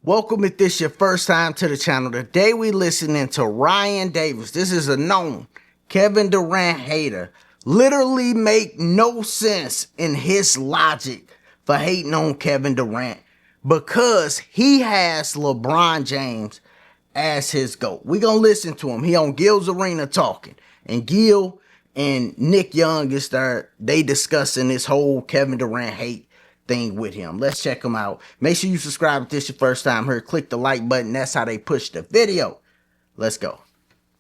Welcome if this your first time to the channel. Today we listening to Ryan Davis. This is a known Kevin Durant hater. Literally make no sense in his logic for hating on Kevin Durant because he has LeBron James as his GOAT. We gonna listen to him. He on Gil's Arena talking. And Gil and Nick Young is there. They discussing this whole Kevin Durant hate thing with him. Let's check him out. Make sure you subscribe if this your first time here. Click the like button. That's how they push the video. Let's go.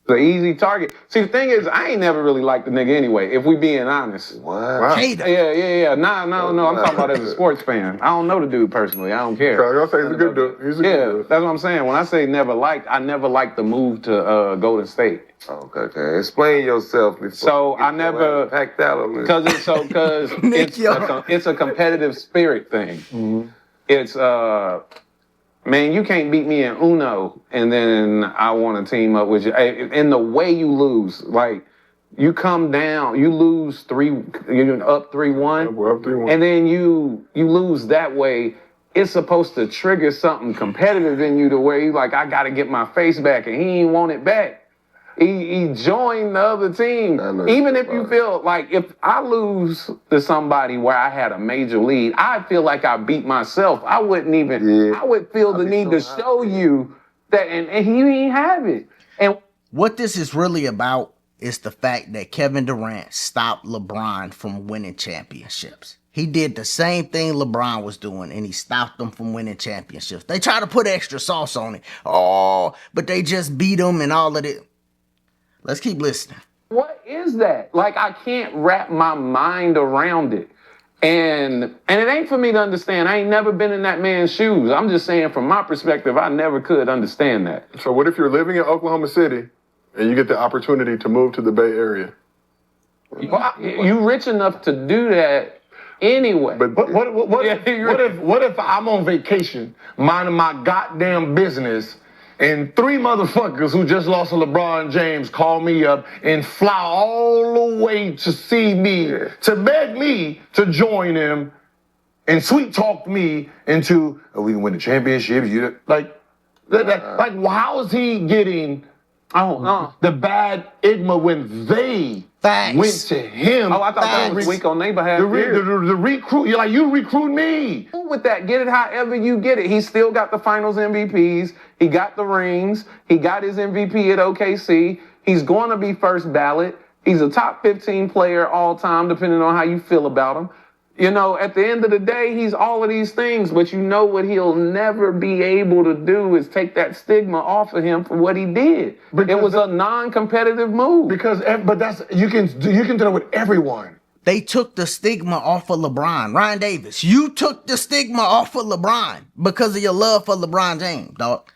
The easy target. See, the thing is, I ain't never really liked the nigga anyway, if we being honest. Wow. Hater. Yeah. No. I'm talking about as a sports fan. I don't know the dude personally. I don't care. I'll say he's a good dude. He's a good dude. That's what I'm saying. When I say never liked, I never liked the move to Golden State. Okay. Explain yourself before. So I never pack that on. because it's a competitive spirit thing. Mm-hmm. It's man, you can't beat me in Uno, and then I want to team up with you. In the way you lose, like you come down, you lose you're up 3-1, We're up 3-1, and then you lose that way. It's supposed to trigger something competitive in you to where you like, I got to get my face back, and he ain't want it back. He joined the other team. Even if you feel like if I lose to somebody where I had a major lead, I feel like I beat myself. I wouldn't even, I would feel the need to show you that, and he didn't have it. And what this is really about is the fact that Kevin Durant stopped LeBron from winning championships. He did the same thing LeBron was doing, and he stopped them from winning championships. They try to put extra sauce on it. Oh, but they just beat him and all of it. Let's keep listening. what is that? Like, I can't wrap my mind around it. And it ain't for me to understand. I ain't never been in that man's shoes. I'm just saying from my perspective, I never could understand that. So what if you're living in Oklahoma City and you get the opportunity to move to the Bay Area? You rich enough to do that anyway. But what if I'm on vacation, minding my goddamn business, and three motherfuckers who just lost to LeBron James call me up and fly all the way to see me, to beg me to join them, and sweet talk me into, oh, we can win the championship. How is he getting the bad igma when they went to him? Oh, I thought that was weak on their behalf. The recruit, you recruit me. With that, get it however you get it. He still got the finals MVPs. He got the rings. He got his MVP at OKC. He's going to be first ballot. He's a top 15 player all time, depending on how you feel about him. You know, at the end of the day, he's all of these things, but you know what he'll never be able to do is take that stigma off of him for what he did. It was a non-competitive move. But that's you can do that with everyone. They took the stigma off of LeBron. Ryan Davis, you took the stigma off of LeBron because of your love for LeBron James, dog.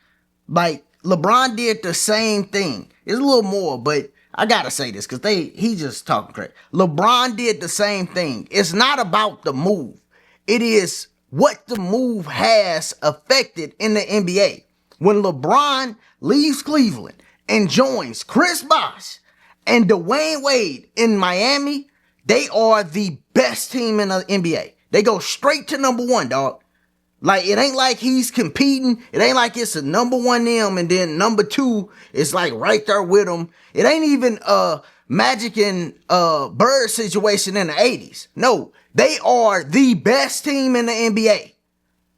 Like, LeBron did the same thing. It's a little more, but I gotta say this because he just talking crazy. LeBron did the same thing. It's not about the move. It is what the move has affected in the NBA. When LeBron leaves Cleveland and joins Chris Bosh and Dwayne Wade in Miami, they are the best team in the NBA. They go straight to number one, dog. Like, it ain't like he's competing. It ain't like it's a number one them and then number two is like right there with him. It ain't even Magic and Bird situation in the 80s. No, they are the best team in the NBA.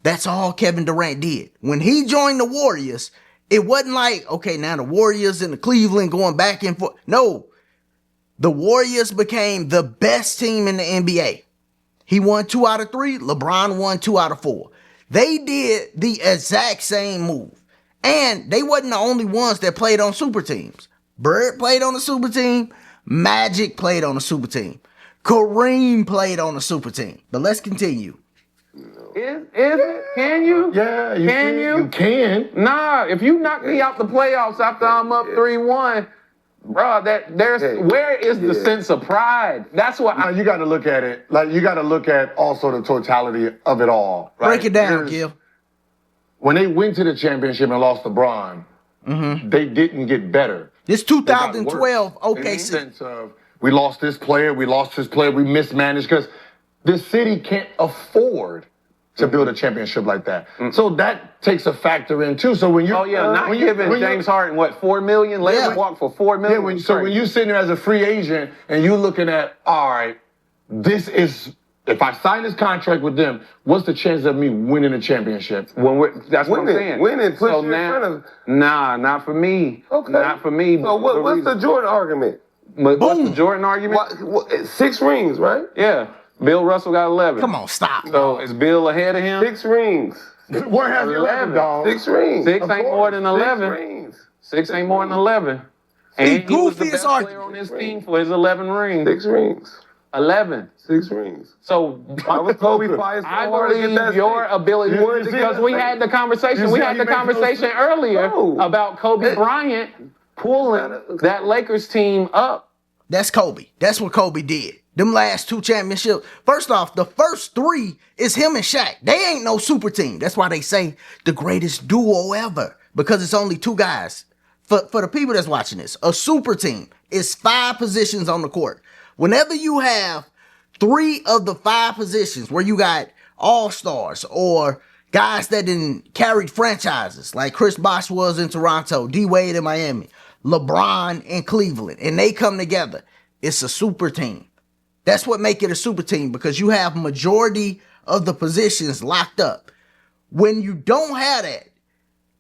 That's all Kevin Durant did. When he joined the Warriors, it wasn't like, okay, now the Warriors and the Cleveland going back and forth. No, the Warriors became the best team in the NBA. He won 2 out of 3. LeBron won 2 out of 4. They did the exact same move. And they wasn't the only ones that played on super teams. Bird played on a super team. Magic played on a super team. Kareem played on a super team. But let's continue. Is it? Can you? Yeah, you can. You can. Nah, if you knock me out the playoffs after I'm up 3-1, bro, where is the sense of pride? That's what you got to look at it. Like, you got to look at also the totality of it all. Right? Break it down, Gil. When they went to the championship and lost to LeBron, they didn't get better. This 2012 OKC. In the sense of, we lost this player, we mismanaged, because this city can't afford to build a championship like that. So that takes a factor in too. So when you not giving James Harden $4 million, let him walk for $4 million. So when you sitting there as a free agent and you looking at, all right, this is, if I sign this contract with them, what's the chance of me winning a championship? That's what I'm saying. Winning puts you in front of. Nah, not for me. Okay. Not for me. So what's the Jordan argument? What's the Jordan argument? What, 6 rings, right? Yeah. Bill Russell got 11. Come on, stop. So is Bill ahead of him? 6 rings. Where has 11, dog? 6 rings. 6 ain't more than 11. 6 rings. 6 ain't more than 11. And he was the goofiest best player on his team for his 11 rings. 6 rings. 11. 6 rings. So I was Kobe fighting so I hard to get believe that your thing. ability, because we had the conversation. We had the conversation earlier about Kobe Bryant pulling that Lakers team up. That's Kobe. That's what Kobe did. Them last 2 championships. First off, the first 3 is him and Shaq. They ain't no super team. That's why they say the greatest duo ever, because it's only 2 guys. For the people that's watching this, a super team is 5 positions on the court. Whenever you have 3 of the 5 positions where you got all-stars or guys that carried franchises like Chris Bosh was in Toronto, D Wade in Miami, LeBron in Cleveland, and they come together, it's a super team. That's what make it a super team, because you have majority of the positions locked up. When you don't have that,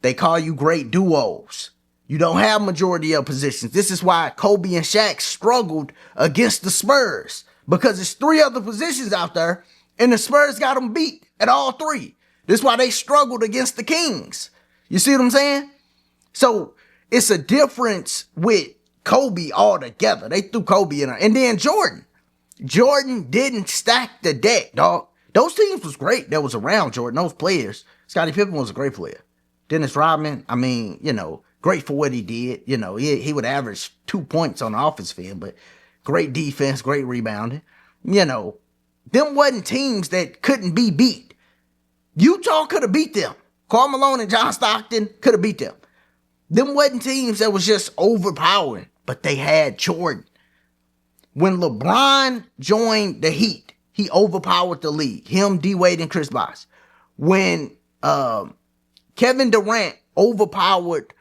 they call you great duos. You don't have majority of positions. This is why Kobe and Shaq struggled against the Spurs, because it's 3 other positions out there, and the Spurs got them beat at all 3. This is why they struggled against the Kings. You see what I'm saying? So it's a difference with Kobe altogether. They threw Kobe in there. And then Jordan. Jordan didn't stack the deck, dog. Those teams was great that was around Jordan, those players. Scottie Pippen was a great player. Dennis Rodman, I mean, great for what he did. He would average 2 points on the offense field, but great defense, great rebounding. Them wasn't teams that couldn't be beat. Utah could have beat them. Karl Malone and John Stockton could have beat them. Them wasn't teams that was just overpowering, but they had Jordan. When LeBron joined the Heat, he overpowered the league. Him, D Wade, and Chris Bosh. When Kevin Durant overpowered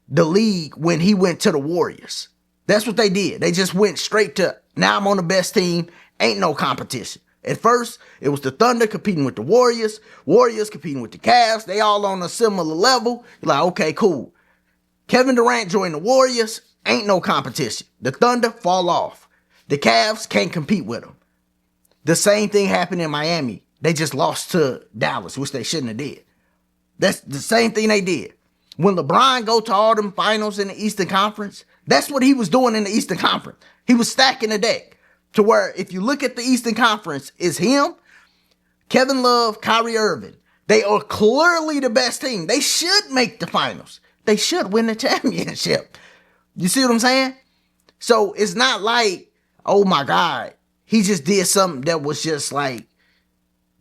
the league when he went to the Warriors. That's what they did. They just went straight to, now I'm on the best team, ain't no competition. At first, it was the Thunder competing with the Warriors, Warriors competing with the Cavs. They all on a similar level. You're like, okay, cool. Kevin Durant joined the Warriors, ain't no competition. The Thunder fall off. The Cavs can't compete with them. The same thing happened in Miami. They just lost to Dallas, which they shouldn't have did. That's the same thing they did. When LeBron go to all them finals in the Eastern Conference, that's what he was doing in the Eastern Conference. He was stacking the deck to where if you look at the Eastern Conference, it's him, Kevin Love, Kyrie Irving. They are clearly the best team. They should make the finals. They should win the championship. You see what I'm saying? So it's not like, oh my God, he just did something that was just like,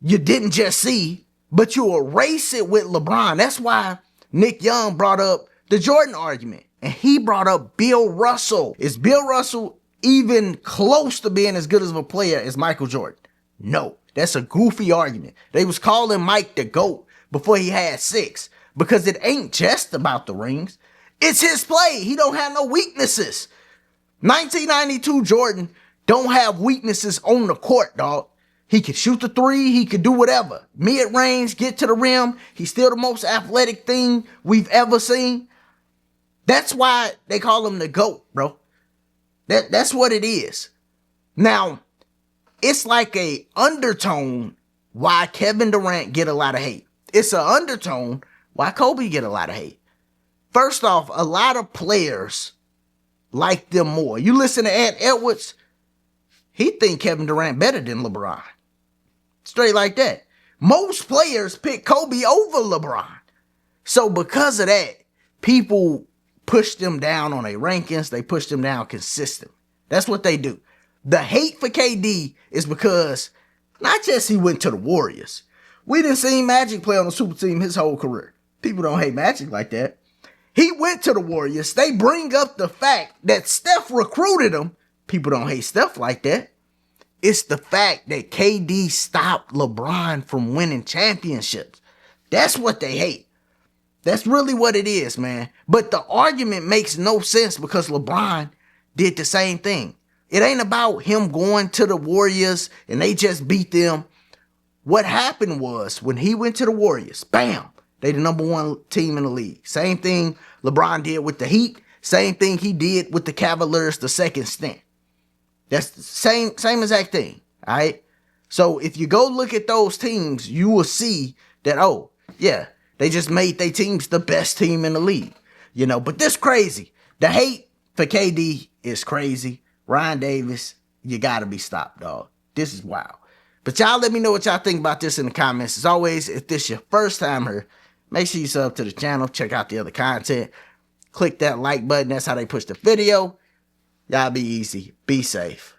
you didn't just see, but you erase it with LeBron. That's why Nick Young brought up the Jordan argument. And he brought up Bill Russell. Is Bill Russell even close to being as good as a player as Michael Jordan? No, that's a goofy argument. They was calling Mike the GOAT before he had 6, because it ain't just about the rings. It's his play. He don't have no weaknesses. 1992 Jordan don't have weaknesses on the court, dog. He could shoot the 3. He could do whatever. Mid-range, get to the rim. He's still the most athletic thing we've ever seen. That's why they call him the GOAT, bro. That's what it is. Now, it's like a undertone why Kevin Durant get a lot of hate. It's an undertone why Kobe get a lot of hate. First off, a lot of players like them more. You listen to Ant Edwards, he think Kevin Durant better than LeBron. Straight like that. Most players pick Kobe over LeBron. So because of that, people push them down on their rankings. They push them down consistently. That's what they do. The hate for KD is because not just he went to the Warriors. We didn't see Magic play on a super team his whole career. People don't hate Magic like that. He went to the Warriors. They bring up the fact that Steph recruited him. People don't hate Steph like that. It's the fact that KD stopped LeBron from winning championships. That's what they hate. That's really what it is, man. But the argument makes no sense because LeBron did the same thing. It ain't about him going to the Warriors and they just beat them. What happened was when he went to the Warriors, bam, they the number one team in the league. Same thing LeBron did with the Heat. Same thing he did with the Cavaliers the second stint. That's the same exact thing, all right? So if you go look at those teams, you will see that, oh, yeah, they just made their teams the best team in the league. You know, but this crazy. The hate for KD is crazy. Ryan Davis, you got to be stopped, dog. This is wild. But y'all let me know what y'all think about this in the comments. As always, if this is your first time here, make sure you sub to the channel. Check out the other content. Click that like button. That's how they push the video. Y'all be easy. Be safe.